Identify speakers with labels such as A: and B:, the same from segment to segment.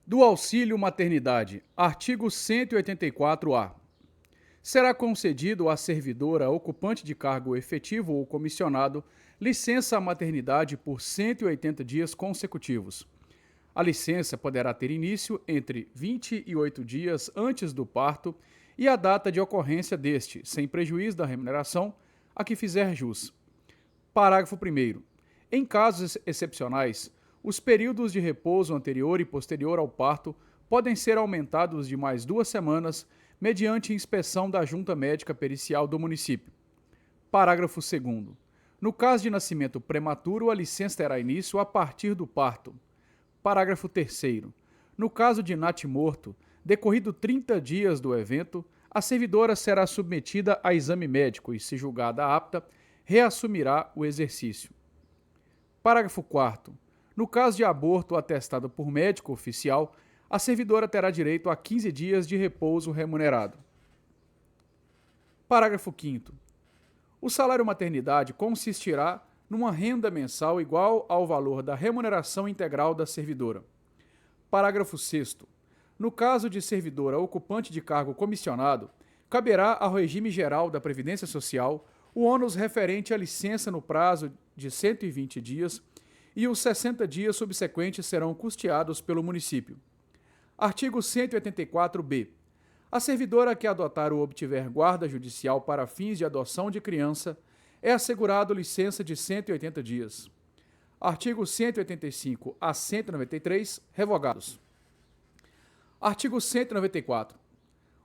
A: Do auxílio maternidade, artigo 184-A. Será concedido à servidora ocupante de cargo efetivo ou comissionado licença maternidade por 180 dias consecutivos. A licença poderá ter início entre 28 dias antes do parto e a data de ocorrência deste, sem prejuízo da remuneração a que fizer jus. Parágrafo 1º. Em casos excepcionais, os períodos de repouso anterior e posterior ao parto podem ser aumentados de mais 2 semanas mediante inspeção da Junta Médica Pericial do município. Parágrafo 2º. No caso de nascimento prematuro, a licença terá início a partir do parto. Parágrafo 3º. No caso de natimorto, decorrido 30 dias do evento, a servidora será submetida a exame médico e, se julgada apta, reassumirá o exercício. Parágrafo 4º. No caso de aborto atestado por médico oficial, a servidora terá direito a 15 dias de repouso remunerado. Parágrafo 5º. O salário maternidade consistirá numa renda mensal igual ao valor da remuneração integral da servidora. Parágrafo 6º. No caso de servidora ocupante de cargo comissionado, caberá ao regime geral da Previdência Social o ônus referente à licença no prazo de 120 dias e os 60 dias subsequentes serão custeados pelo município. Artigo 184-B. A servidora que adotar ou obtiver guarda judicial para fins de adoção de criança é assegurado licença de 180 dias. Artigo 185 a 193, revogados. Artigo 194.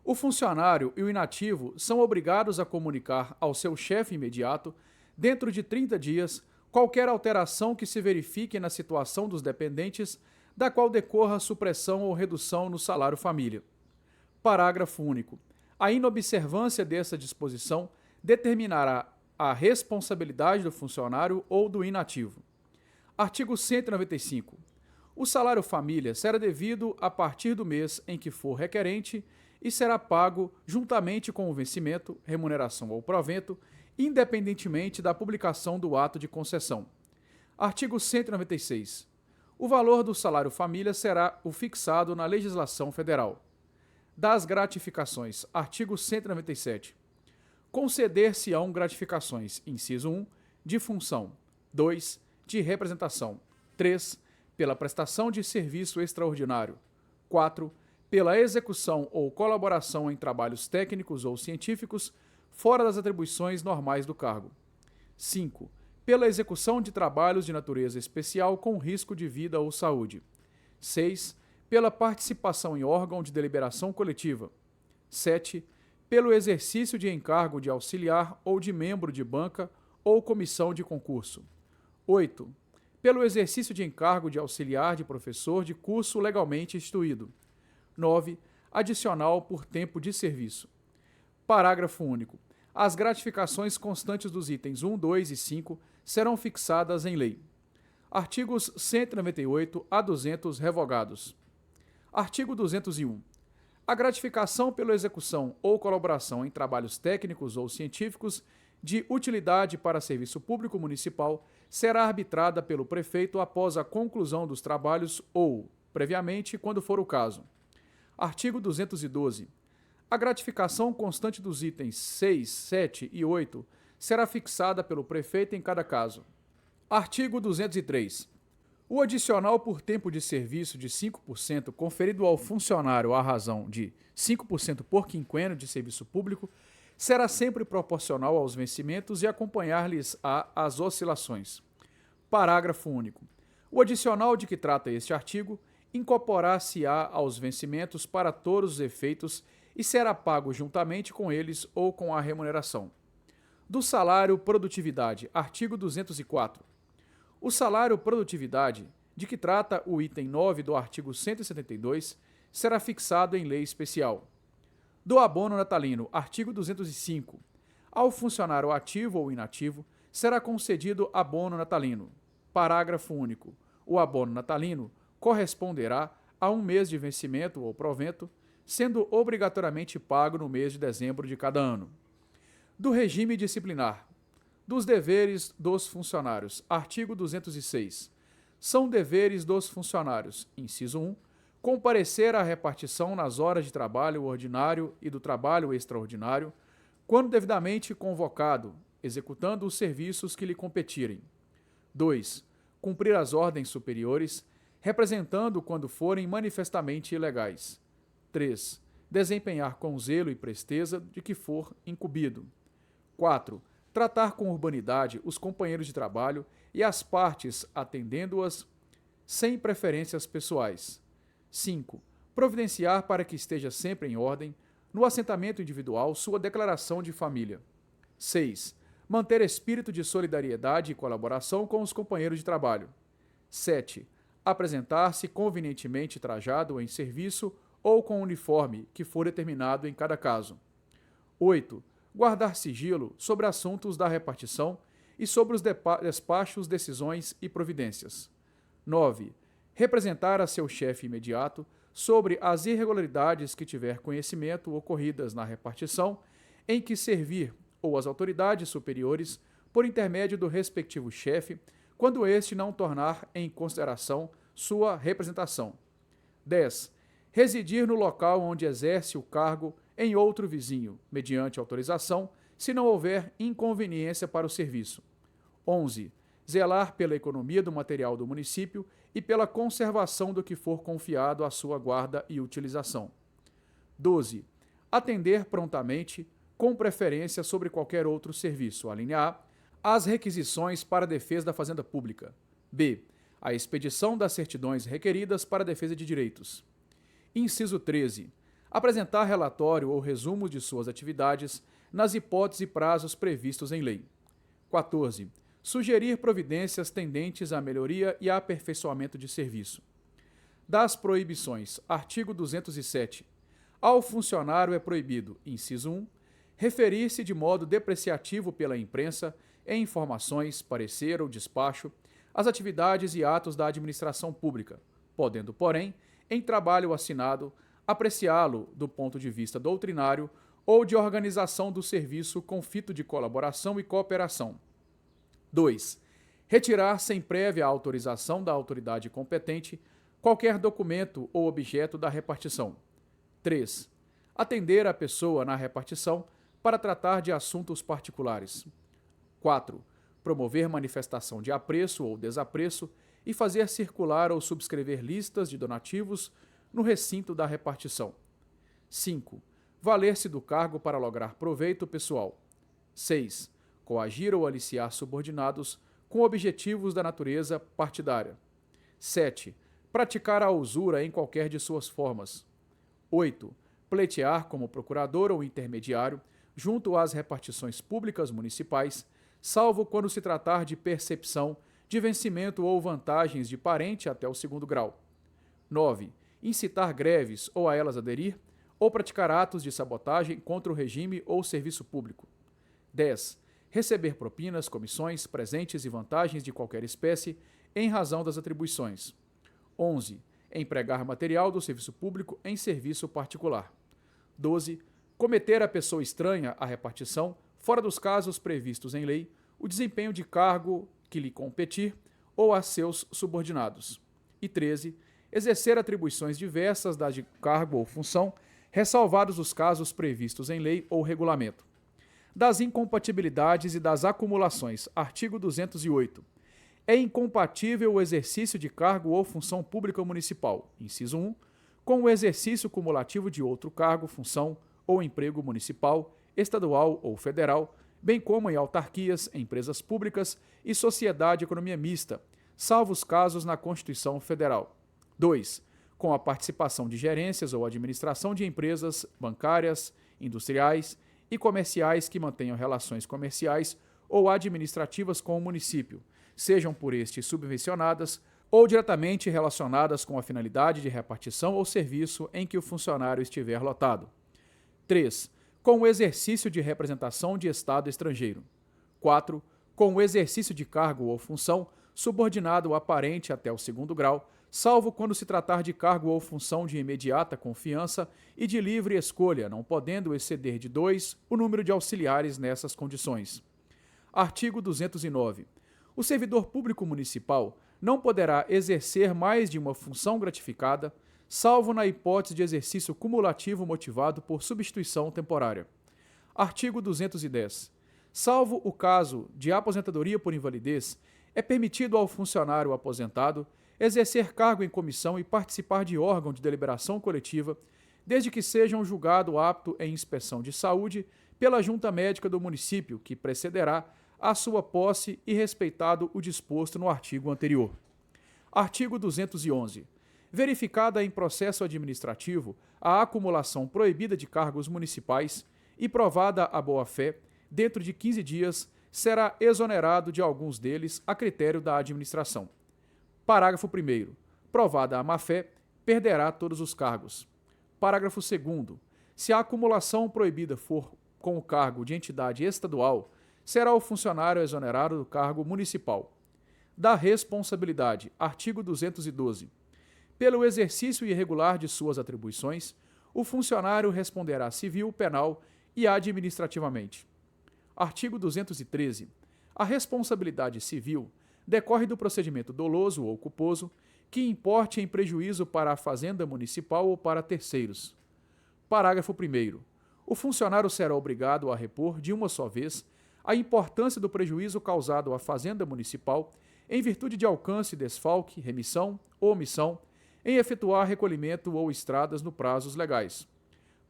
A: O funcionário e o inativo são obrigados a comunicar ao seu chefe imediato, dentro de 30 dias, qualquer alteração que se verifique na situação dos dependentes, da qual decorra supressão ou redução no salário-família. Parágrafo único. A inobservância dessa disposição determinará a responsabilidade do funcionário ou do inativo. Artigo 195. O salário-família será devido a partir do mês em que for requerente e será pago juntamente com o vencimento, remuneração ou provento, independentemente da publicação do ato de concessão. Artigo 196. O valor do salário-família será o fixado na legislação federal. Das gratificações. Artigo 197. Conceder-se-ão gratificações, inciso 1, de função, 2, de representação, 3, pela prestação de serviço extraordinário, 4, pela execução ou colaboração em trabalhos técnicos ou científicos fora das atribuições normais do cargo, 5, pela execução de trabalhos de natureza especial com risco de vida ou saúde, 6, pela participação em órgão de deliberação coletiva, 7, pelo exercício de encargo de auxiliar ou de membro de banca ou comissão de concurso. 8. Pelo exercício de encargo de auxiliar de professor de curso legalmente instituído. 9. Adicional por tempo de serviço. Parágrafo único. As gratificações constantes dos itens 1, 2 e 5 serão fixadas em lei. Artigos 198 a 200 revogados. Artigo 201. A gratificação pela execução ou colaboração em trabalhos técnicos ou científicos de utilidade para serviço público municipal será arbitrada pelo prefeito após a conclusão dos trabalhos ou, previamente, quando for o caso. Artigo 212. A gratificação constante dos itens 6, 7 e 8 será fixada pelo prefeito em cada caso. Artigo 203. O adicional por tempo de serviço de 5% conferido ao funcionário à razão de 5% por quinquênio de serviço público será sempre proporcional aos vencimentos e acompanhar-lhes as oscilações. Parágrafo único. O adicional de que trata este artigo incorporar-se-á aos vencimentos para todos os efeitos e será pago juntamente com eles ou com a remuneração. Do salário produtividade, artigo 204. O salário produtividade, de que trata o item 9 do artigo 172, será fixado em lei especial. Do abono natalino, artigo 205. Ao funcionário ativo ou inativo, será concedido abono natalino. Parágrafo único. O abono natalino corresponderá a um mês de vencimento ou provento, sendo obrigatoriamente pago no mês de dezembro de cada ano. Do regime disciplinar. Dos deveres dos funcionários. Artigo 206. São deveres dos funcionários, inciso 1, comparecer à repartição nas horas de trabalho ordinário e do trabalho extraordinário, quando devidamente convocado, executando os serviços que lhe competirem. 2. Cumprir as ordens superiores, representando quando forem manifestamente ilegais. 3. Desempenhar com zelo e presteza de que for incumbido. 4. Tratar com urbanidade os companheiros de trabalho e as partes atendendo-as sem preferências pessoais. 5. Providenciar para que esteja sempre em ordem, no assentamento individual, sua declaração de família. 6. Manter espírito de solidariedade e colaboração com os companheiros de trabalho. 7. Apresentar-se convenientemente trajado em serviço ou com uniforme, que for determinado em cada caso. 8. Guardar sigilo sobre assuntos da repartição e sobre os despachos, decisões e providências. 9. Representar a seu chefe imediato sobre as irregularidades que tiver conhecimento ocorridas na repartição em que servir ou as autoridades superiores por intermédio do respectivo chefe, quando este não tornar em consideração sua representação. 10. Residir no local onde exerce o cargo em outro vizinho, mediante autorização, se não houver inconveniência para o serviço. 11. Zelar pela economia do material do município e pela conservação do que for confiado à sua guarda e utilização. 12. Atender prontamente, com preferência sobre qualquer outro serviço. A linha A. As requisições para a defesa da fazenda pública. B. A expedição das certidões requeridas para a defesa de direitos. Inciso 13. Apresentar relatório ou resumo de suas atividades nas hipóteses e prazos previstos em lei. 14. Sugerir providências tendentes à melhoria e aperfeiçoamento de serviço. Das proibições. Artigo 207. Ao funcionário é proibido, inciso 1, referir-se de modo depreciativo pela imprensa, em informações, parecer ou despacho, às atividades e atos da administração pública, podendo, porém, em trabalho assinado, apreciá-lo do ponto de vista doutrinário ou de organização do serviço com fito de colaboração e cooperação. 2. Retirar sem prévia autorização da autoridade competente qualquer documento ou objeto da repartição. 3. Atender a pessoa na repartição para tratar de assuntos particulares. 4. Promover manifestação de apreço ou desapreço e fazer circular ou subscrever listas de donativos no recinto da repartição. 5. Valer-se do cargo para lograr proveito pessoal. 6. Coagir ou aliciar subordinados com objetivos da natureza partidária. 7. Praticar a usura em qualquer de suas formas. 8. Pleitear como procurador ou intermediário junto às repartições públicas municipais, salvo quando se tratar de percepção de vencimento ou vantagens de parente até o segundo grau. 9. Incitar greves ou a elas aderir, ou praticar atos de sabotagem contra o regime ou serviço público. 10. Receber propinas, comissões, presentes e vantagens de qualquer espécie em razão das atribuições. 11. Empregar material do serviço público em serviço particular. 12. Cometer a pessoa estranha à repartição, fora dos casos previstos em lei, o desempenho de cargo que lhe competir ou a seus subordinados. E 13. Exercer atribuições diversas das de cargo ou função, ressalvados os casos previstos em lei ou regulamento. Das incompatibilidades e das acumulações. Artigo 208. É incompatível o exercício de cargo ou função pública municipal, inciso 1, com o exercício cumulativo de outro cargo, função ou emprego municipal, estadual ou federal, bem como em autarquias, empresas públicas e sociedade de economia mista, salvo os casos na Constituição Federal. 2. Com a participação de gerências ou administração de empresas bancárias, industriais e comerciais que mantenham relações comerciais ou administrativas com o município, sejam por este subvencionadas ou diretamente relacionadas com a finalidade de repartição ou serviço em que o funcionário estiver lotado. 3. Com o exercício de representação de Estado estrangeiro. 4. Com o exercício de cargo ou função subordinado a parente até o segundo grau, salvo quando se tratar de cargo ou função de imediata confiança e de livre escolha, não podendo exceder de 2 o número de auxiliares nessas condições. Artigo 209. O servidor público municipal não poderá exercer mais de uma função gratificada, salvo na hipótese de exercício cumulativo motivado por substituição temporária. Artigo 210. Salvo o caso de aposentadoria por invalidez, é permitido ao funcionário aposentado exercer cargo em comissão e participar de órgão de deliberação coletiva, desde que seja um julgado apto em inspeção de saúde pela junta médica do município, que precederá a sua posse e respeitado o disposto no artigo anterior. Artigo 211. Verificada em processo administrativo a acumulação proibida de cargos municipais e provada a boa-fé, dentro de 15 dias, será exonerado de alguns deles a critério da administração. Parágrafo 1º. Provada a má-fé, perderá todos os cargos. Parágrafo 2º. Se a acumulação proibida for com o cargo de entidade estadual, será o funcionário exonerado do cargo municipal. Da responsabilidade. Artigo 212. Pelo exercício irregular de suas atribuições, o funcionário responderá civil, penal e administrativamente. Artigo 213. A responsabilidade civil decorre do procedimento doloso ou culposo que importe em prejuízo para a fazenda municipal ou para terceiros. Parágrafo 1º. O funcionário será obrigado a repor, de uma só vez, a importância do prejuízo causado à fazenda municipal em virtude de alcance, desfalque, remissão ou omissão, em efetuar recolhimento ou estradas no prazos legais.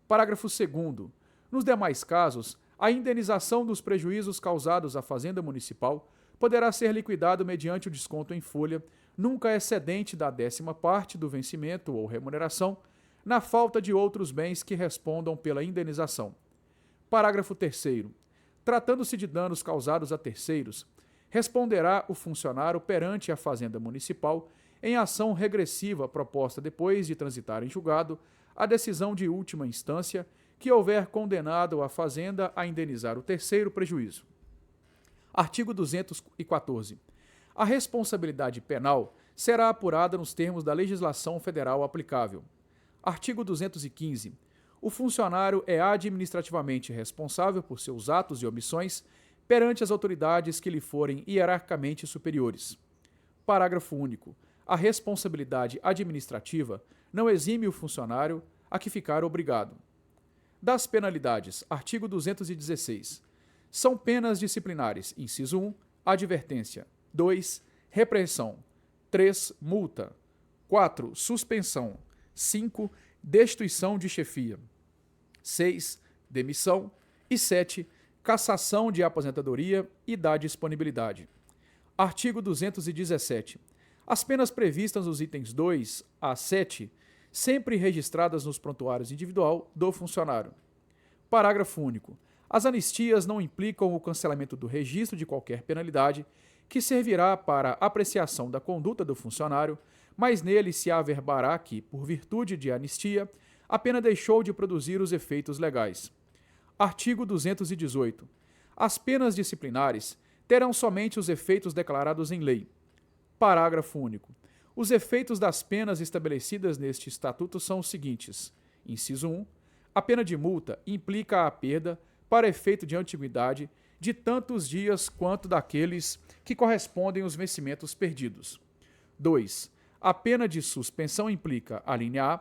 A: Parágrafo 2º. Nos demais casos, a indenização dos prejuízos causados à fazenda municipal poderá ser liquidado mediante o desconto em folha, nunca excedente da 10ª parte do vencimento ou remuneração, na falta de outros bens que respondam pela indenização. Parágrafo 3º. Tratando-se de danos causados a terceiros, responderá o funcionário perante a fazenda municipal em ação regressiva proposta depois de transitar em julgado a decisão de última instância que houver condenado a fazenda a indenizar o terceiro prejuízo. Artigo 214. A responsabilidade penal será apurada nos termos da legislação federal aplicável. Artigo 215. O funcionário é administrativamente responsável por seus atos e omissões perante as autoridades que lhe forem hierarquicamente superiores. Parágrafo único. A responsabilidade administrativa não exime o funcionário a que ficar obrigado. Das penalidades. Artigo 216. São penas disciplinares. Inciso 1. Advertência. 2. Repreensão. 3. Multa. 4. Suspensão. 5. Destituição de chefia. 6. Demissão. E 7. Cassação de aposentadoria e da disponibilidade. Artigo 217. As penas previstas nos itens 2 a 7, sempre registradas nos prontuários individual do funcionário. Parágrafo único. As anistias não implicam o cancelamento do registro de qualquer penalidade, que servirá para apreciação da conduta do funcionário, mas nele se averbará que, por virtude de anistia, a pena deixou de produzir os efeitos legais. Artigo 218. As penas disciplinares terão somente os efeitos declarados em lei. Parágrafo único. Os efeitos das penas estabelecidas neste Estatuto são os seguintes. Inciso 1. A pena de multa implica a perda, para efeito de antiguidade, de tantos dias quanto daqueles que correspondem aos vencimentos perdidos. 2. A pena de suspensão implica, a linha A,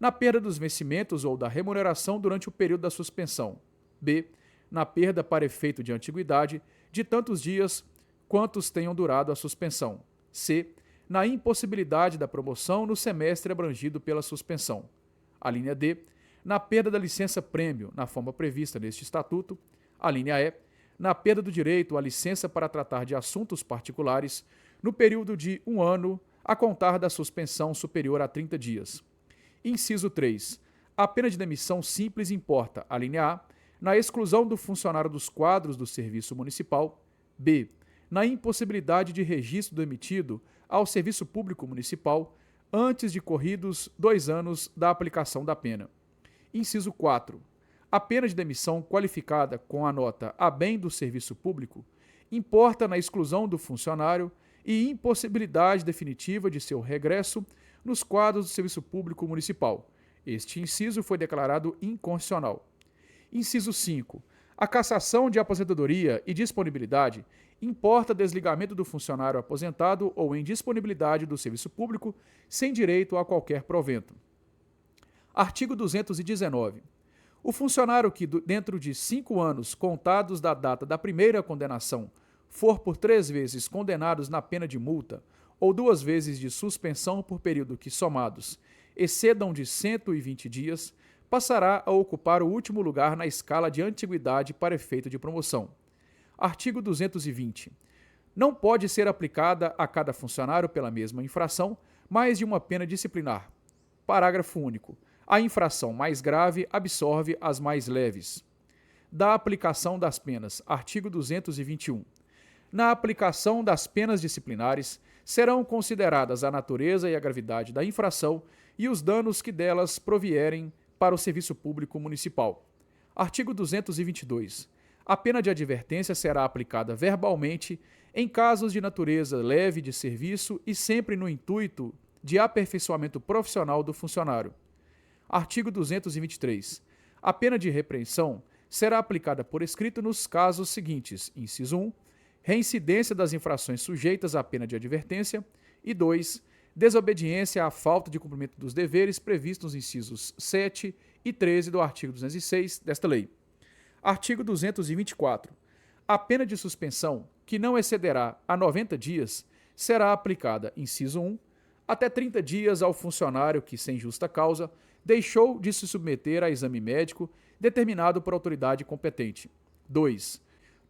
A: na perda dos vencimentos ou da remuneração durante o período da suspensão. B. Na perda para efeito de antiguidade, de tantos dias quantos tenham durado a suspensão. C. Na impossibilidade da promoção no semestre abrangido pela suspensão. A linha D. Na perda da licença-prêmio, na forma prevista neste Estatuto. A linha E. Na perda do direito à licença para tratar de assuntos particulares, no período de 1 ano, a contar da suspensão superior a 30 dias. Inciso 3. A pena de demissão simples importa, a linha A, na exclusão do funcionário dos quadros do serviço municipal. B. Na impossibilidade de registro do emitido ao serviço público municipal antes de corridos 2 anos da aplicação da pena. Inciso 4. A pena de demissão qualificada com a nota a bem do serviço público importa na exclusão do funcionário e impossibilidade definitiva de seu regresso nos quadros do serviço público municipal. Este inciso foi declarado inconstitucional. Inciso 5. A cassação de aposentadoria e disponibilidade importa desligamento do funcionário aposentado ou em disponibilidade do serviço público sem direito a qualquer provento. Artigo 219. O funcionário que, dentro de 5 anos contados da data da primeira condenação, for por 3 vezes condenados na pena de multa ou 2 vezes de suspensão por período que, somados, excedam de 120 dias, passará a ocupar o último lugar na escala de antiguidade para efeito de promoção. Artigo 220. Não pode ser aplicada a cada funcionário pela mesma infração mais de uma pena disciplinar. Parágrafo único. A infração mais grave absorve as mais leves. Da aplicação das penas. Artigo 221. Na aplicação das penas disciplinares, serão consideradas a natureza e a gravidade da infração e os danos que delas provierem para o serviço público municipal. Artigo 222. A pena de advertência será aplicada verbalmente em casos de natureza leve de serviço e sempre no intuito de aperfeiçoamento profissional do funcionário. Artigo 223. A pena de repreensão será aplicada por escrito nos casos seguintes: inciso 1, reincidência das infrações sujeitas à pena de advertência, e 2, desobediência à falta de cumprimento dos deveres previstos nos incisos 7 e 13 do artigo 206 desta lei. Artigo 224. A pena de suspensão, que não excederá a 90 dias, será aplicada, inciso 1, até 30 dias ao funcionário que, sem justa causa, deixou de se submeter a exame médico determinado por autoridade competente. 2.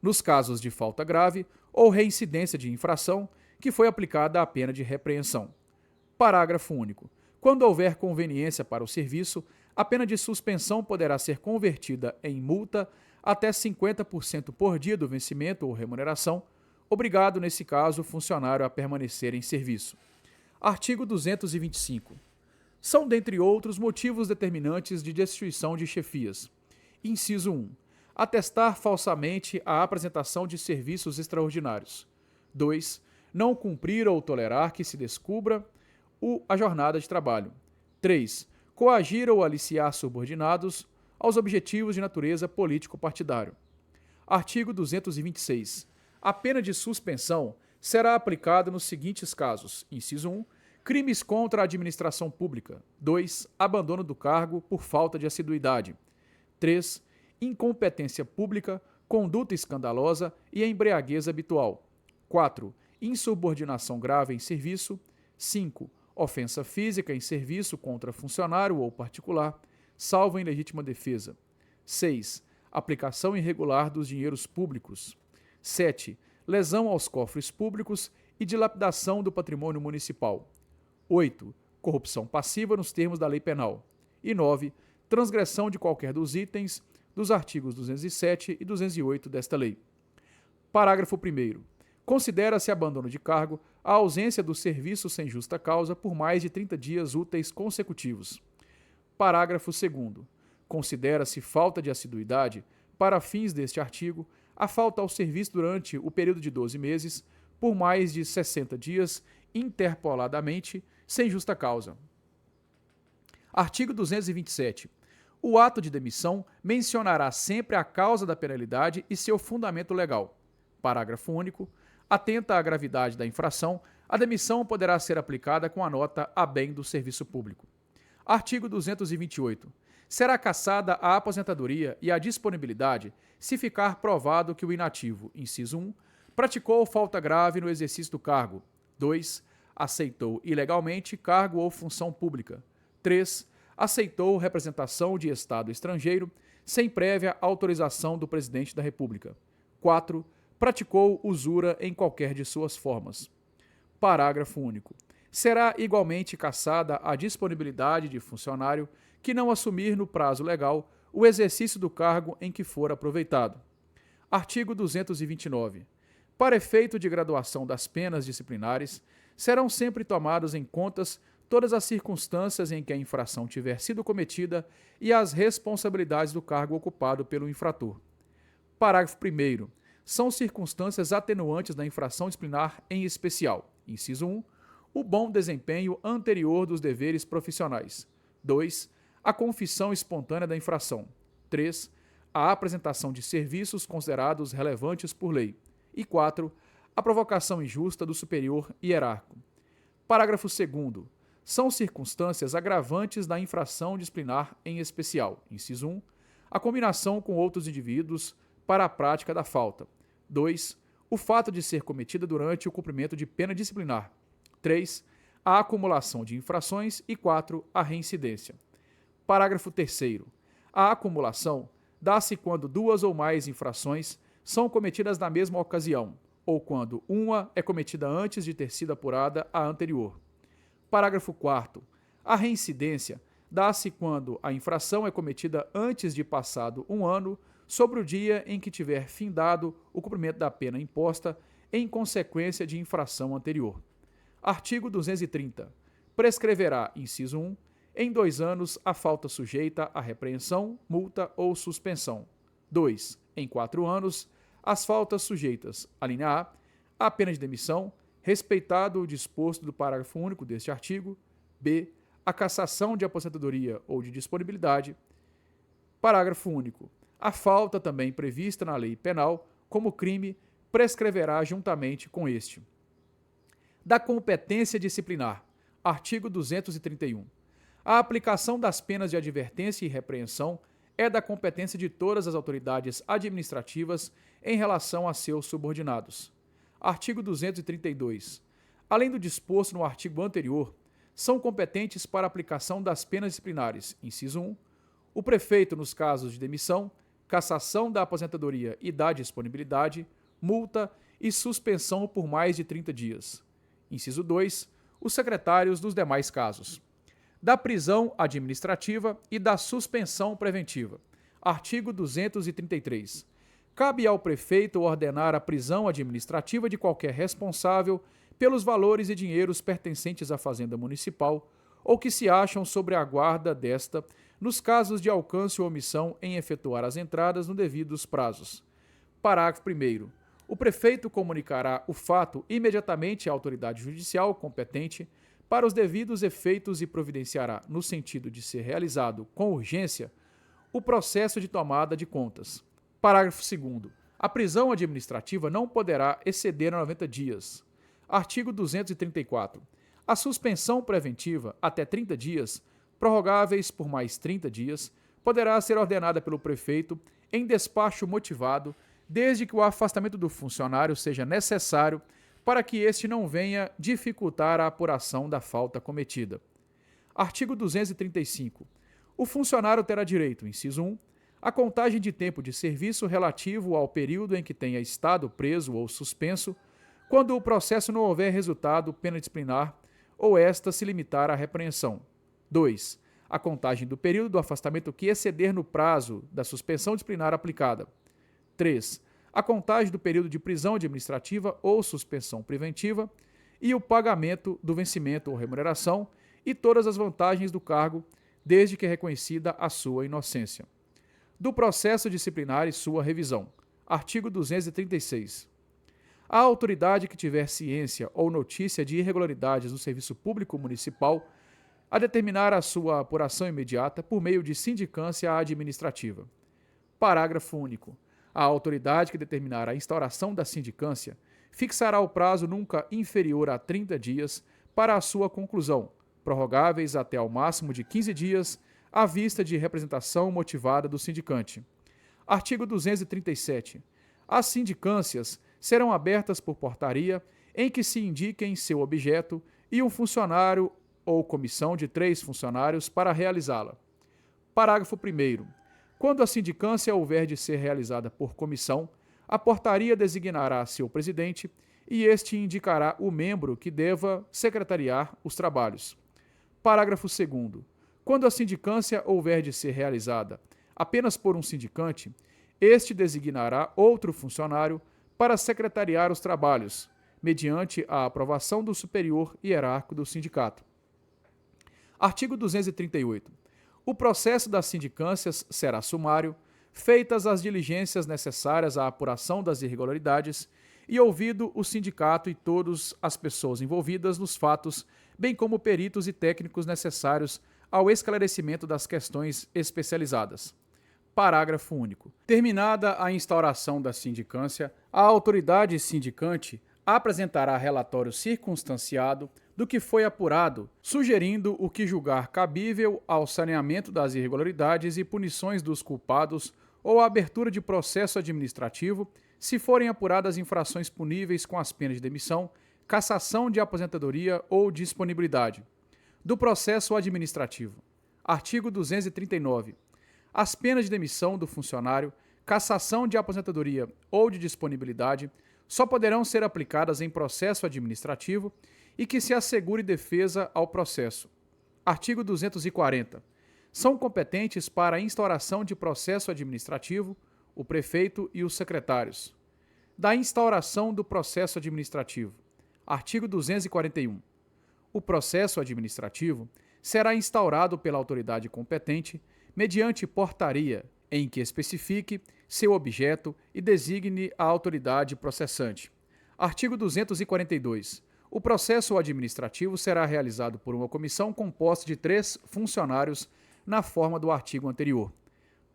A: Nos casos de falta grave ou reincidência de infração, que foi aplicada a pena de repreensão. Parágrafo único. Quando houver conveniência para o serviço, a pena de suspensão poderá ser convertida em multa até 50% por dia do vencimento ou remuneração, obrigado, nesse caso, o funcionário a permanecer em serviço. Artigo 225. São, dentre outros, motivos determinantes de destituição de chefias. Inciso 1. Atestar falsamente a apresentação de serviços extraordinários. 2. Não cumprir ou tolerar que se descubra a jornada de trabalho. 3. Coagir ou aliciar subordinados aos objetivos de natureza político-partidário. Artigo 226. A pena de suspensão será aplicada nos seguintes casos: inciso 1, crimes contra a administração pública. 2, abandono do cargo por falta de assiduidade. 3, incompetência pública, conduta escandalosa e embriaguez habitual. 4, insubordinação grave em serviço. 5, ofensa física em serviço contra funcionário ou particular, salvo em legítima defesa. 6. Aplicação irregular dos dinheiros públicos. 7. Lesão aos cofres públicos e dilapidação do patrimônio municipal. 8. Corrupção passiva nos termos da lei penal. E 9. Transgressão de qualquer dos itens dos artigos 207 e 208 desta lei. Parágrafo 1º. Considera-se abandono de cargo a ausência do serviço sem justa causa por mais de 30 dias úteis consecutivos. Parágrafo 2º. Considera-se falta de assiduidade, para fins deste artigo, a falta ao serviço durante o período de 12 meses, por mais de 60 dias, interpoladamente, sem justa causa. Artigo 227. O ato de demissão mencionará sempre a causa da penalidade e seu fundamento legal. Parágrafo único. Atenta à gravidade da infração, a demissão poderá ser aplicada com a nota a bem do serviço público. Artigo 228. Será cassada a aposentadoria e a disponibilidade se ficar provado que o inativo, inciso 1, praticou falta grave no exercício do cargo. 2. Aceitou ilegalmente cargo ou função pública. 3. Aceitou representação de Estado estrangeiro sem prévia autorização do Presidente da República. 4. Praticou usura em qualquer de suas formas. Parágrafo único. Será igualmente cassada a disponibilidade de funcionário que não assumir no prazo legal o exercício do cargo em que for aproveitado. Artigo 229. Para efeito de graduação das penas disciplinares, serão sempre tomadas em contas todas as circunstâncias em que a infração tiver sido cometida e as responsabilidades do cargo ocupado pelo infrator. Parágrafo 1º. São circunstâncias atenuantes da infração disciplinar em especial. Inciso 1. O bom desempenho anterior dos deveres profissionais. 2. A confissão espontânea da infração. 3. A apresentação de serviços considerados relevantes por lei. E 4. A provocação injusta do superior hierárquico. Parágrafo 2º. são circunstâncias agravantes da infração disciplinar em especial. Inciso 1. A combinação com outros indivíduos para a prática da falta. 2. O fato de ser cometida durante o cumprimento de pena disciplinar. 3. A acumulação de infrações. E 4. A reincidência. Parágrafo 3º. A acumulação dá-se quando duas ou mais infrações são cometidas na mesma ocasião, ou quando uma é cometida antes de ter sido apurada a anterior. Parágrafo 4º. A reincidência dá-se quando a infração é cometida antes de passado um ano sobre o dia em que tiver findado o cumprimento da pena imposta em consequência de infração anterior. Artigo 230. Prescreverá, inciso 1, em 2 anos a falta sujeita à repreensão, multa ou suspensão. 2. Em 4 anos, as faltas sujeitas, alínea A, à pena de demissão, respeitado o disposto do parágrafo único deste artigo. B. A cassação de aposentadoria ou de disponibilidade. Parágrafo único. A falta também prevista na lei penal como crime prescreverá juntamente com este. Da competência disciplinar. Artigo 231. A aplicação das penas de advertência e repreensão é da competência de todas as autoridades administrativas em relação a seus subordinados. Artigo 232. Além do disposto no artigo anterior, são competentes para a aplicação das penas disciplinares, inciso 1, o prefeito nos casos de demissão, cassação da aposentadoria e da disponibilidade, multa e suspensão por mais de 30 dias. Inciso 2, os secretários dos demais casos. Da prisão administrativa e da suspensão preventiva. Artigo 233. Cabe ao prefeito ordenar a prisão administrativa de qualquer responsável pelos valores e dinheiros pertencentes à Fazenda Municipal ou que se acham sobre a guarda desta, nos casos de alcance ou omissão em efetuar as entradas no devidos prazos. Parágrafo 1º. O prefeito comunicará o fato imediatamente à autoridade judicial competente para os devidos efeitos e providenciará, no sentido de ser realizado com urgência, o processo de tomada de contas. Parágrafo 2º. A prisão administrativa não poderá exceder a 90 dias. Artigo 234. A suspensão preventiva, até 30 dias, prorrogáveis por mais 30 dias, poderá ser ordenada pelo prefeito em despacho motivado, desde que o afastamento do funcionário seja necessário para que este não venha dificultar a apuração da falta cometida. Artigo 235. O funcionário terá direito, inciso 1, à contagem de tempo de serviço relativo ao período em que tenha estado preso ou suspenso, quando o processo não houver resultado pena disciplinar ou esta se limitar à repreensão. 2. A contagem do período do afastamento que exceder no prazo da suspensão disciplinar aplicada. 3. A contagem do período de prisão administrativa ou suspensão preventiva e o pagamento do vencimento ou remuneração e todas as vantagens do cargo, desde que reconhecida a sua inocência. Do processo disciplinar e sua revisão. Artigo 236. A autoridade que tiver ciência ou notícia de irregularidades no serviço público municipal a determinar a sua apuração imediata por meio de sindicância administrativa. Parágrafo único. A autoridade que determinar a instauração da sindicância fixará o prazo nunca inferior a 30 dias para a sua conclusão, prorrogáveis até ao máximo de 15 dias, à vista de representação motivada do sindicante. Artigo 237. As sindicâncias serão abertas por portaria em que se indiquem seu objeto e um funcionário ou comissão de 3 funcionários para realizá-la. Parágrafo 1º. Quando a sindicância houver de ser realizada por comissão, a portaria designará seu presidente e este indicará o membro que deva secretariar os trabalhos. Parágrafo 2º. Quando a sindicância houver de ser realizada apenas por um sindicante, este designará outro funcionário para secretariar os trabalhos, mediante a aprovação do superior hierárquico do sindicato. Artigo 238. O processo das sindicâncias será sumário, feitas as diligências necessárias à apuração das irregularidades e ouvido o sindicato e todas as pessoas envolvidas nos fatos, bem como peritos e técnicos necessários ao esclarecimento das questões especializadas. Parágrafo único. Terminada a instauração da sindicância, a autoridade sindicante apresentará relatório circunstanciado do que foi apurado, sugerindo o que julgar cabível ao saneamento das irregularidades e punições dos culpados ou a abertura de processo administrativo, se forem apuradas infrações puníveis com as penas de demissão, cassação de aposentadoria ou disponibilidade. Do processo administrativo. Artigo 239. As penas de demissão do funcionário, cassação de aposentadoria ou de disponibilidade só poderão ser aplicadas em processo administrativo e que se assegure defesa ao processo. Artigo 240. São competentes para a instauração de processo administrativo o prefeito e os secretários. Da instauração do processo administrativo. Artigo 241. O processo administrativo será instaurado pela autoridade competente mediante portaria em que especifique seu objeto e designe a autoridade processante. Artigo 242. O processo administrativo será realizado por uma comissão composta de 3 funcionários na forma do artigo anterior.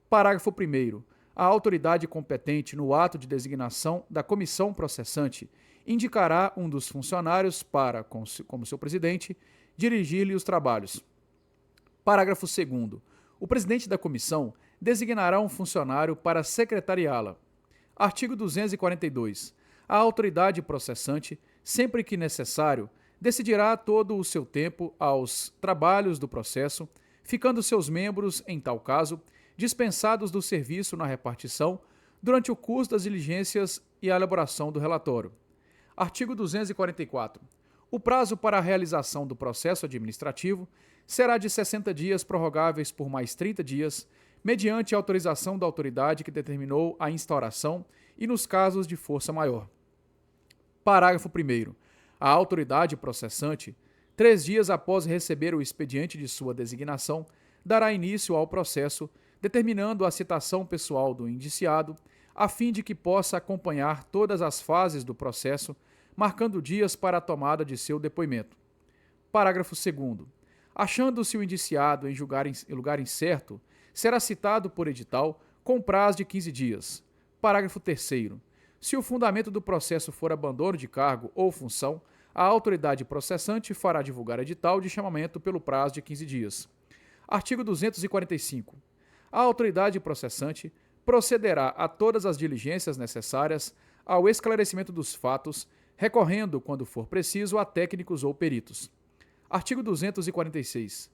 A: Parágrafo 1º. A autoridade competente no ato de designação da comissão processante indicará um dos funcionários para, como seu presidente, dirigir-lhe os trabalhos. Parágrafo 2º. O presidente da comissão designará um funcionário para secretariá-la. Artigo 242. A autoridade processante, sempre que necessário, decidirá todo o seu tempo aos trabalhos do processo, ficando seus membros, em tal caso, dispensados do serviço na repartição durante o curso das diligências e a elaboração do relatório. Artigo 244. O prazo para a realização do processo administrativo será de 60 dias prorrogáveis por mais 30 dias, mediante autorização da autoridade que determinou a instauração e nos casos de força maior. Parágrafo 1º. A autoridade processante, 3 dias após receber o expediente de sua designação, dará início ao processo, determinando a citação pessoal do indiciado, a fim de que possa acompanhar todas as fases do processo, marcando dias para a tomada de seu depoimento. Parágrafo 2º. Achando-se o indiciado em lugar incerto, será citado por edital com prazo de 15 dias. Parágrafo 3º. Se o fundamento do processo for abandono de cargo ou função, a autoridade processante fará divulgar edital de chamamento pelo prazo de 15 dias. Artigo 245. A autoridade processante procederá a todas as diligências necessárias ao esclarecimento dos fatos, recorrendo, quando for preciso, a técnicos ou peritos. Artigo 246.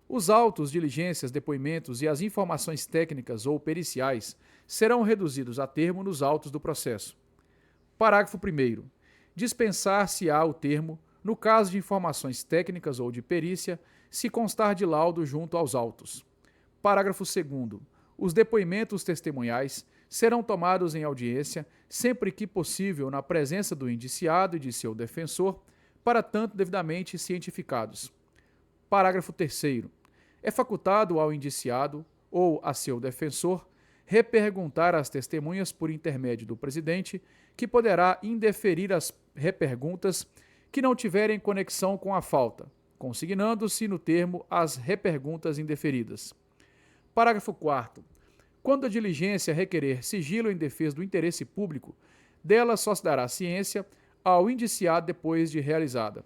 A: Os autos, diligências, depoimentos e as informações técnicas ou periciais serão reduzidos a termo nos autos do processo. Parágrafo 1º. Dispensar-se-á o termo, no caso de informações técnicas ou de perícia, se constar de laudo junto aos autos. Parágrafo 2º. Os depoimentos testemunhais serão tomados em audiência, sempre que possível, na presença do indiciado e de seu defensor, para tanto devidamente cientificados. Parágrafo 3º. É facultado ao indiciado ou a seu defensor reperguntar às testemunhas por intermédio do presidente, que poderá indeferir as reperguntas que não tiverem conexão com a falta, consignando-se no termo as reperguntas indeferidas. Parágrafo 4º. Quando a diligência requerer sigilo em defesa do interesse público, dela só se dará ciência ao indiciado depois de realizada.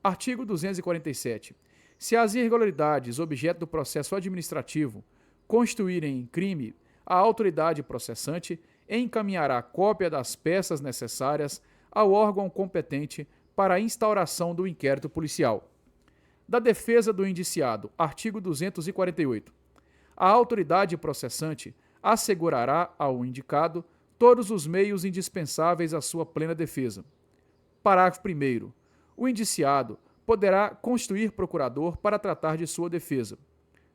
A: Artigo 247. Se as irregularidades objeto do processo administrativo constituírem em crime, a autoridade processante encaminhará cópia das peças necessárias ao órgão competente para a instauração do inquérito policial. Da defesa do indiciado. Artigo 248. A autoridade processante assegurará ao indicado todos os meios indispensáveis à sua plena defesa. Parágrafo 1º. O indiciado poderá constituir procurador para tratar de sua defesa.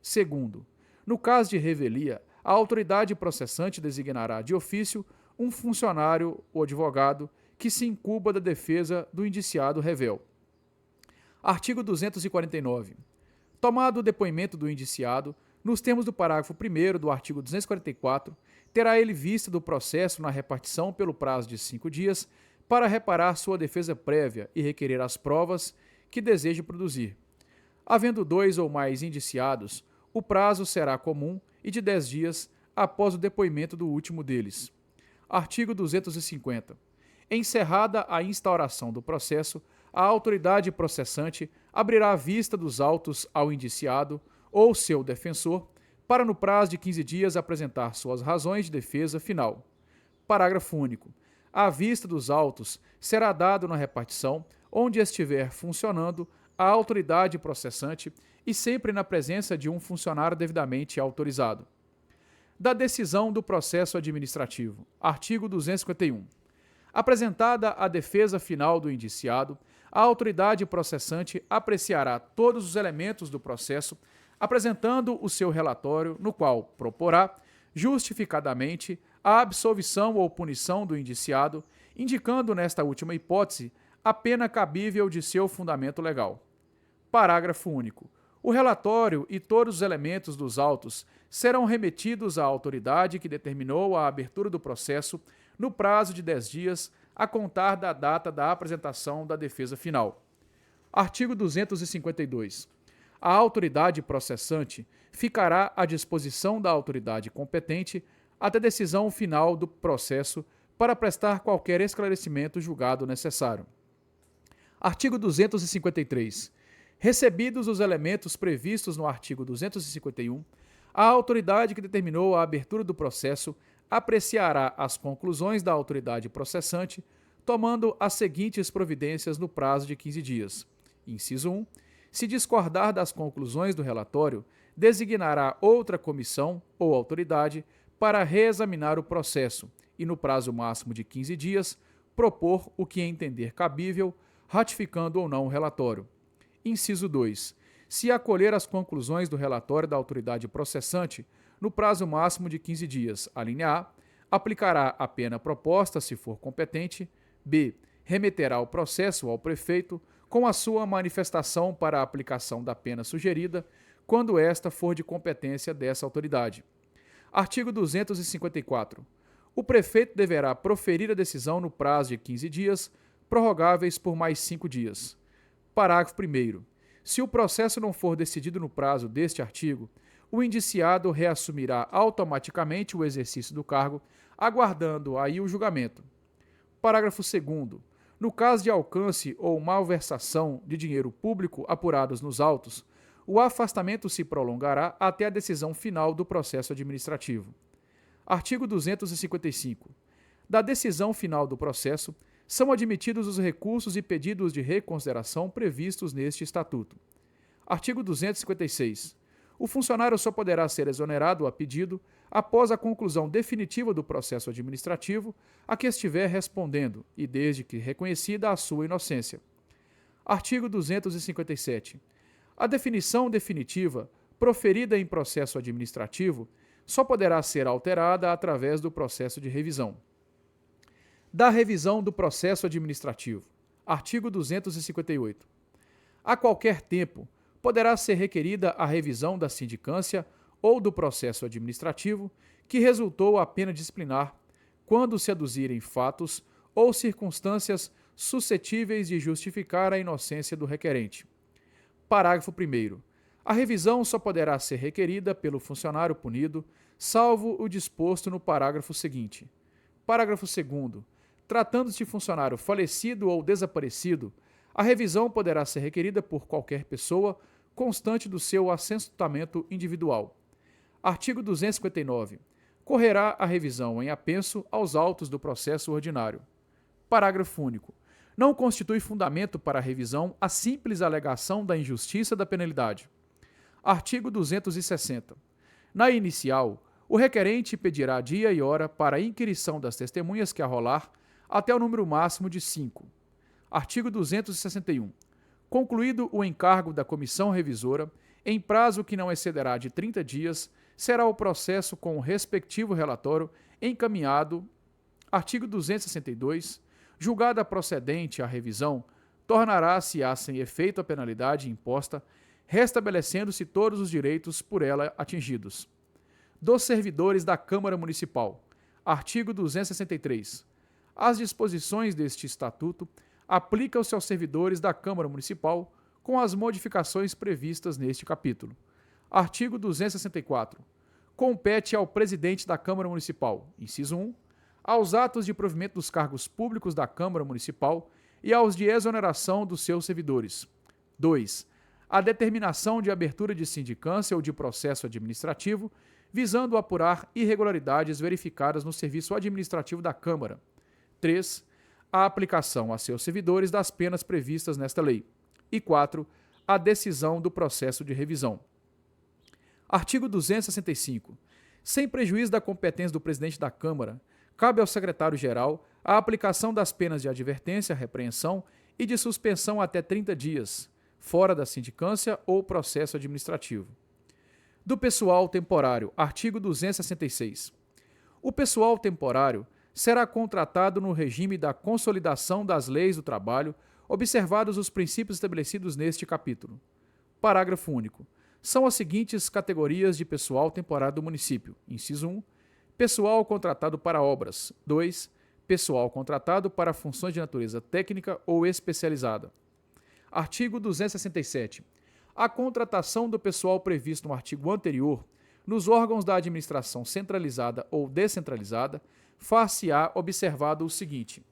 A: Segundo, no caso de revelia, a autoridade processante designará de ofício um funcionário ou advogado que se incumba da defesa do indiciado revel. Artigo 249. Tomado o depoimento do indiciado, nos termos do parágrafo 1º do artigo 244, terá ele vista do processo na repartição pelo prazo de 5 dias para reparar sua defesa prévia e requerer as provas que deseje produzir. Havendo 2 ou mais indiciados, o prazo será comum e de 10 dias após o depoimento do último deles. Artigo 250. Encerrada a instauração do processo, a autoridade processante abrirá a vista dos autos ao indiciado ou seu defensor para, no prazo de 15 dias, apresentar suas razões de defesa final. Parágrafo único. A vista dos autos será dado na repartição onde estiver funcionando a autoridade processante e sempre na presença de um funcionário devidamente autorizado. Da decisão do processo administrativo. Artigo 251. Apresentada a defesa final do indiciado, a autoridade processante apreciará todos os elementos do processo, apresentando o seu relatório, no qual proporá, justificadamente, a absolvição ou punição do indiciado, indicando, nesta última hipótese, a pena cabível de seu fundamento legal. Parágrafo único. O relatório e todos os elementos dos autos serão remetidos à autoridade que determinou a abertura do processo no prazo de 10 dias, a contar da data da apresentação da defesa final. Artigo 252. A autoridade processante ficará à disposição da autoridade competente até decisão final do processo para prestar qualquer esclarecimento julgado necessário. Artigo 253. Recebidos os elementos previstos no artigo 251, a autoridade que determinou a abertura do processo apreciará as conclusões da autoridade processante, tomando as seguintes providências no prazo de 15 dias. Inciso 1. Se discordar das conclusões do relatório, designará outra comissão ou autoridade para reexaminar o processo e, no prazo máximo de 15 dias, propor o que entender cabível, ratificando ou não o relatório. Inciso 2. Se acolher as conclusões do relatório da autoridade processante, no prazo máximo de 15 dias, alínea A, aplicará a pena proposta se for competente. B. Remeterá o processo ao prefeito com a sua manifestação para a aplicação da pena sugerida, quando esta for de competência dessa autoridade. Artigo 254. O prefeito deverá proferir a decisão no prazo de 15 dias, prorrogáveis por mais 5 dias. Parágrafo 1º. Se o processo não for decidido no prazo deste artigo, o indiciado reassumirá automaticamente o exercício do cargo, aguardando aí o julgamento. Parágrafo 2º. No caso de alcance ou malversação de dinheiro público apurados nos autos, o afastamento se prolongará até a decisão final do processo administrativo. Artigo 255. Da decisão final do processo, são admitidos os recursos e pedidos de reconsideração previstos neste Estatuto. Artigo 256. O funcionário só poderá ser exonerado a pedido após a conclusão definitiva do processo administrativo a que estiver respondendo e desde que reconhecida a sua inocência. Artigo 257. A definição definitiva, proferida em processo administrativo, só poderá ser alterada através do processo de revisão. Da revisão do processo administrativo. Artigo 258. A qualquer tempo, poderá ser requerida a revisão da sindicância ou do processo administrativo que resultou a pena disciplinar, quando se aduzirem fatos ou circunstâncias suscetíveis de justificar a inocência do requerente. Parágrafo 1º. A revisão só poderá ser requerida pelo funcionário punido, salvo o disposto no parágrafo seguinte. Parágrafo 2º. Tratando-se de funcionário falecido ou desaparecido, a revisão poderá ser requerida por qualquer pessoa constante do seu assentamento individual. Artigo 259. Correrá a revisão em apenso aos autos do processo ordinário. Parágrafo único. Não constitui fundamento para a revisão a simples alegação da injustiça da penalidade. Artigo 260. Na inicial, o requerente pedirá dia e hora para a inquirição das testemunhas que arrolar até o número máximo de 5. Artigo 261. Concluído o encargo da comissão revisora, em prazo que não excederá de 30 dias, será o processo com o respectivo relatório encaminhado. Artigo 262. Julgada procedente a revisão, tornará-se-á sem efeito a penalidade imposta, restabelecendo-se todos os direitos por ela atingidos. Dos servidores da Câmara Municipal. Artigo 263. As disposições deste Estatuto aplicam-se aos servidores da Câmara Municipal com as modificações previstas neste capítulo. Artigo 264. Compete ao presidente da Câmara Municipal, inciso 1, aos atos de provimento dos cargos públicos da Câmara Municipal, e aos de exoneração dos seus servidores. 2. A determinação de abertura de sindicância ou de processo administrativo, visando apurar irregularidades verificadas no serviço administrativo da Câmara. 3. A aplicação a seus servidores das penas previstas nesta lei. E 4. A decisão do processo de revisão. Artigo 265. Sem prejuízo da competência do presidente da Câmara, cabe ao secretário-geral a aplicação das penas de advertência, repreensão e de suspensão até 30 dias, fora da sindicância ou processo administrativo. Do pessoal temporário, artigo 266. O pessoal temporário será contratado no regime da consolidação das leis do trabalho, observados os princípios estabelecidos neste capítulo. Parágrafo único. São as seguintes categorias de pessoal temporário do município. Inciso 1. Pessoal contratado para obras. 2. Pessoal contratado para funções de natureza técnica ou especializada. Artigo 267. A contratação do pessoal previsto no artigo anterior, nos órgãos da administração centralizada ou descentralizada, far-se-á observado o seguinte.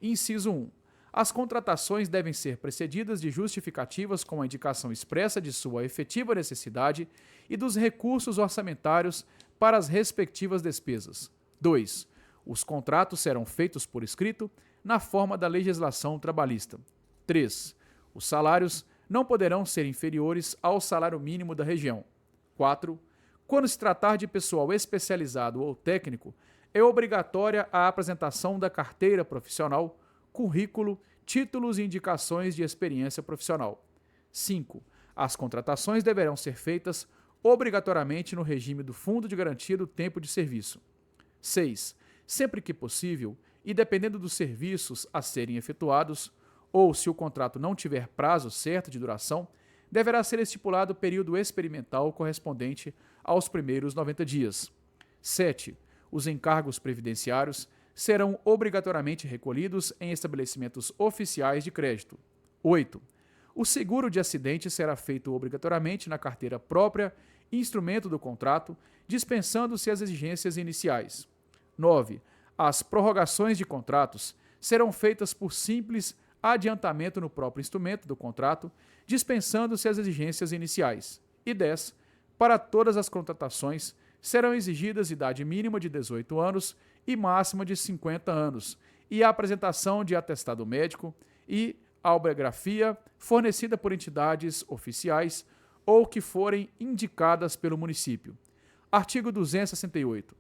A: Inciso 1. As contratações devem ser precedidas de justificativas com a indicação expressa de sua efetiva necessidade e dos recursos orçamentários para as respectivas despesas. 2. Os contratos serão feitos por escrito, na forma da legislação trabalhista. 3. Os salários não poderão ser inferiores ao salário mínimo da região. 4. Quando se tratar de pessoal especializado ou técnico, é obrigatória a apresentação da carteira profissional, currículo, títulos e indicações de experiência profissional. 5. As contratações deverão ser feitas obrigatoriamente no regime do Fundo de Garantia do Tempo de Serviço. 6. Sempre que possível, e dependendo dos serviços a serem efetuados, ou se o contrato não tiver prazo certo de duração, deverá ser estipulado o período experimental correspondente aos primeiros 90 dias. 7. Os encargos previdenciários serão obrigatoriamente recolhidos em estabelecimentos oficiais de crédito. 8. O seguro de acidente será feito obrigatoriamente na carteira própria, instrumento do contrato, dispensando-se as exigências iniciais. 9. As prorrogações de contratos serão feitas por simples adiantamento no próprio instrumento do contrato, dispensando-se as exigências iniciais. E 10. Para todas as contratações, serão exigidas idade mínima de 18 anos e máxima de 50 anos, e a apresentação de atestado médico e aubiografia fornecida por entidades oficiais ou que forem indicadas pelo município. Artigo 268.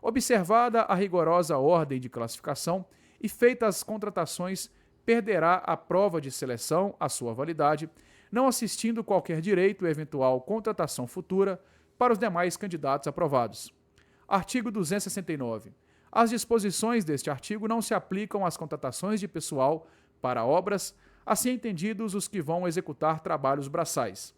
A: Observada a rigorosa ordem de classificação e feitas as contratações, perderá a prova de seleção a sua validade, não assistindo qualquer direito à eventual contratação futura para os demais candidatos aprovados. Artigo 269. As disposições deste artigo não se aplicam às contratações de pessoal para obras, assim entendidos os que vão executar trabalhos braçais.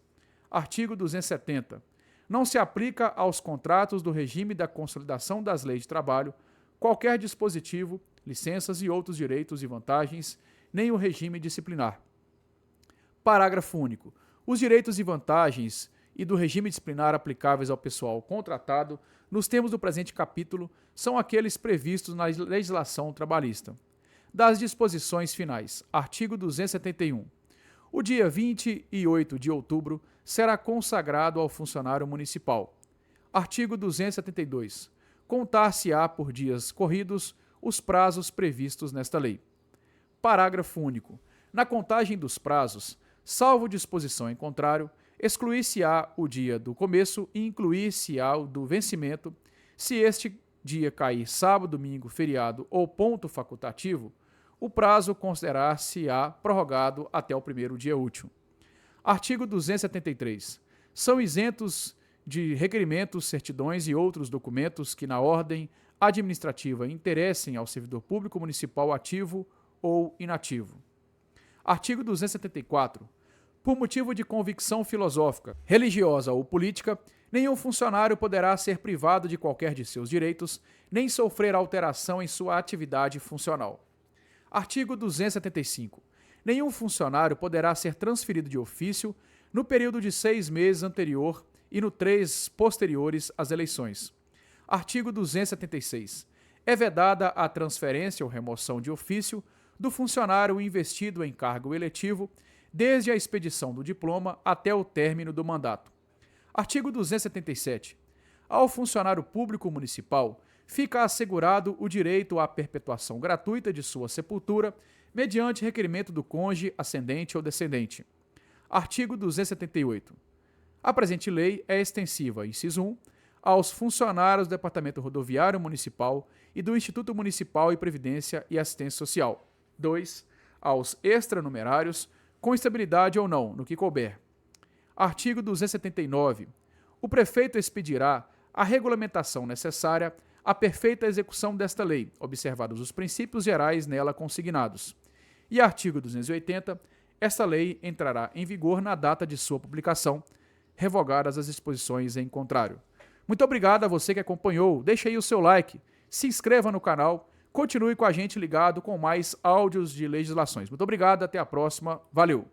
A: Artigo 270. Não se aplica aos contratos do regime da consolidação das leis de trabalho qualquer dispositivo, licenças e outros direitos e vantagens, nem o regime disciplinar. Parágrafo único. Os direitos e vantagens e do regime disciplinar aplicáveis ao pessoal contratado, nos termos do presente capítulo, são aqueles previstos na legislação trabalhista. Das disposições finais. Artigo 271. O dia 28 de outubro será consagrado ao funcionário municipal. Artigo 272. Contar-se-á por dias corridos os prazos previstos nesta lei. Parágrafo único. Na contagem dos prazos, salvo disposição em contrário, excluir-se-á o dia do começo e incluir-se-á o do vencimento, se este dia cair sábado, domingo, feriado ou ponto facultativo, o prazo considerar-se-á prorrogado até o primeiro dia útil. Artigo 273. São isentos de requerimentos, certidões e outros documentos que na ordem administrativa interessem ao servidor público municipal ativo ou inativo. Artigo 274. Por motivo de convicção filosófica, religiosa ou política, nenhum funcionário poderá ser privado de qualquer de seus direitos, nem sofrer alteração em sua atividade funcional. Artigo 275. Nenhum funcionário poderá ser transferido de ofício no período de 6 meses anterior e no 3 posteriores às eleições. Artigo 276. É vedada a transferência ou remoção de ofício do funcionário investido em cargo eletivo, desde a expedição do diploma até o término do mandato. Artigo 277. Ao funcionário público municipal, fica assegurado o direito à perpetuação gratuita de sua sepultura, mediante requerimento do cônjuge, ascendente ou descendente. Artigo 278. A presente lei é extensiva, inciso 1, aos funcionários do Departamento Rodoviário Municipal e do Instituto Municipal de Previdência e Assistência Social. 2. Aos extranumerários, com estabilidade ou não, no que couber. Artigo 279. O prefeito expedirá a regulamentação necessária à perfeita execução desta lei, observados os princípios gerais nela consignados. E artigo 280. Esta lei entrará em vigor na data de sua publicação, revogadas as disposições em contrário. Muito obrigado a você que acompanhou, deixe aí o seu like, se inscreva no canal, continue com a gente ligado com mais áudios de legislações. Muito obrigado, até a próxima, valeu!